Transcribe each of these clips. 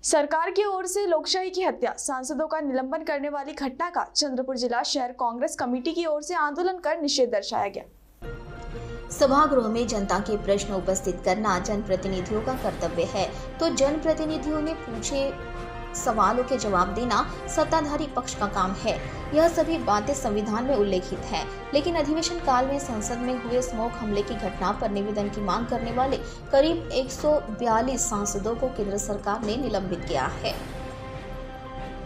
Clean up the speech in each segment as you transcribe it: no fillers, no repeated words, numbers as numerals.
सरकार की ओर से लोकशाही की हत्या, सांसदों का निलंबन करने वाली घटना का चंद्रपुर जिला शहर कांग्रेस कमेटी की ओर से आंदोलन कर निषेध दर्शाया गया। सभागृह में जनता के प्रश्न उपस्थित करना जनप्रतिनिधियों का कर्तव्य है, तो जनप्रतिनिधियों ने पूछे सवालों के जवाब देना सत्ताधारी पक्ष का काम है। यह सभी बातें संविधान में उल्लेखित है, लेकिन अधिवेशन काल में संसद में हुए स्मोक हमले की घटना पर निवेदन की मांग करने वाले करीब 142 सांसदों को केंद्र सरकार ने निलंबित किया है,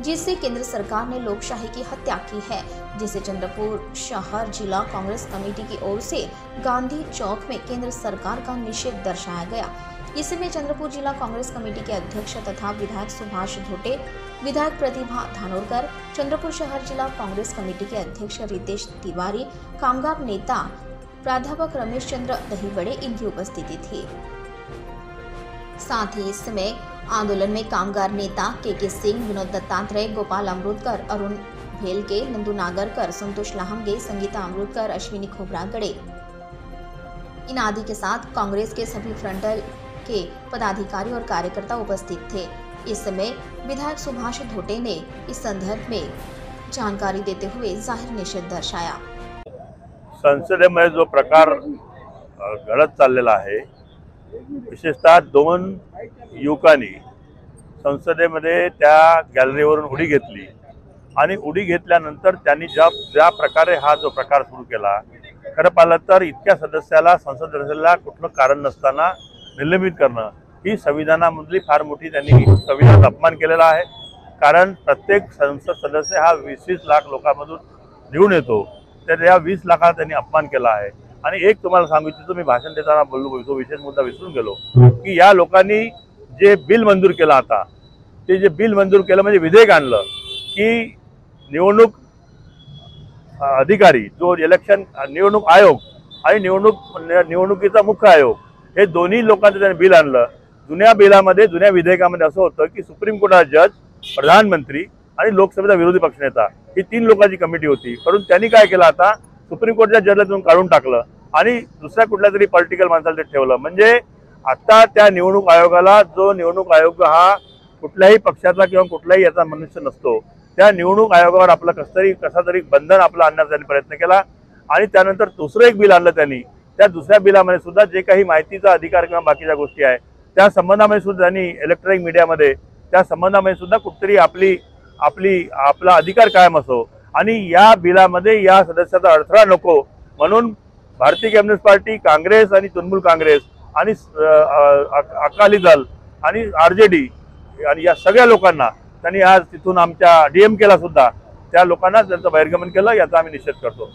जिससे केंद्र सरकार ने लोकशाही की हत्या की है, जिसे चंद्रपुर शहर जिला कांग्रेस कमेटी की ओर से गांधी चौक में केंद्र सरकार का निषेध दर्शाया गया। इसमें चंद्रपुर जिला कांग्रेस कमेटी के अध्यक्ष तथा विधायक सुभाष धोटे, विधायक प्रतिभा धानोरकर, चंद्रपुर शहर जिला कांग्रेस कमेटी के अध्यक्ष रितेश तिवारी, कामगार नेता प्राध्यापक रमेश चंद्र दहीबड़े इनकी उपस्थिति थी। साथ ही इस समय आंदोलन में कामगार नेता के सिंह, विनोद दत्तात्रेय, गोपाल अमृतकर, अरुण भेलके, नंदू नागरकर, संतोष लाहंगे, संगीता अमृतकर, अश्विनी खोबरागड़े इन आदि के साथ कांग्रेस के सभी फ्रंटल के पदाधिकारी और कार्यकर्ता उपस्थित थे। इस समय विधायक सुभाष धोटे ने इस संदर्भ में जानकारी देते हुए जाहीर निषेध दर्शाया। संसदेमध्ये जो प्रकार घडत चाललेला आहे, विशेषतः दोन युवकांनी संसदेमध्ये त्या गॅलरीवरून उडी घेतली आणि उडी घेतल्यानंतर त्यांनी ज्या प्रकारे हा जो प्रकार सुरू केला, खरं पाहिलं तर इतक्या सदस्याला संसद सदस्याला कुठलं कारण नसताना निलंबित करणं ही संविधानामधली फार मोठी त्यांनी संविधानाचा अपमान केलेला आहे। कारण प्रत्येक संसद सदस्य हा 20-20 लाख लोकांमधून निवडून येतो, तर या 20 लाखाचा त्यांनी अपमान केला आहे। आणि एक तुम्हाला सांगू इच्छितो, मी भाषण देताना बोललो, तो विशेष मुद्दा विसरून गेलो की या लोकांनी जे बिल मंजूर केलं, आता ते जे बिल मंजूर केलं म्हणजे विधेयक आणलं की निवडणूक अधिकारी जो इलेक्शन निवडणूक आयोग आणि निवडणुकीचा मुख्य आयोग हे दोन्ही लोकांचं त्यांनी बिल आणलं। जुन्या बिलामध्ये, जुन्या विधेयकामध्ये असं होतं की सुप्रीम कोर्टाचा जज, प्रधानमंत्री आणि लोकसभेचा विरोधी पक्षनेता ही 3 लोकांची कमिटी होती, परंतु त्यांनी काय केलं, आता सुप्रीम कोर्टाच्या जजला तिथून काढून टाकलं आणि दुसऱ्या कुठल्या तरी पॉलिटिकल माणसाला ते ठेवलं। म्हणजे आता त्या निवडणूक आयोगाला, जो निवडणूक आयोग हा कुठल्याही पक्षाचा किंवा कुठल्याही याचा मनुष्य नसतो, त्या निवडणूक आयोगावर आपलं कसा तरी बंधन आपलं आणण्याचा त्यांनी प्रयत्न केला। आणि त्यानंतर दुसरं एक बिल आणलं त्यांनी, त्या दुसऱ्या बिलामध्ये सुद्धा जे काही माहितीचा अधिकार किंवा बाकीच्या गोष्टी आहेत त्या संबंधामध्ये सुद्धा त्यांनी इलेक्ट्रॉनिक मीडियामध्ये त्या संबंधामध्ये सुद्धा कुठतरी आपला अधिकार कायम असो आणि या बिलामध्ये या सदस्याचा अडथळा नको म्हणून भारतीय कम्युनिस्ट पार्टी, काँग्रेस आणि तृणमूल काँग्रेस आणि अकाली दल आणि आरजेडी आणि या सगळ्या लोकांना त्यांनी आज तिथून आमच्या DMKला सुद्धा त्या लोकांना त्यांचं बहिर्गमन केलं, याचा आम्ही निषेध करतो।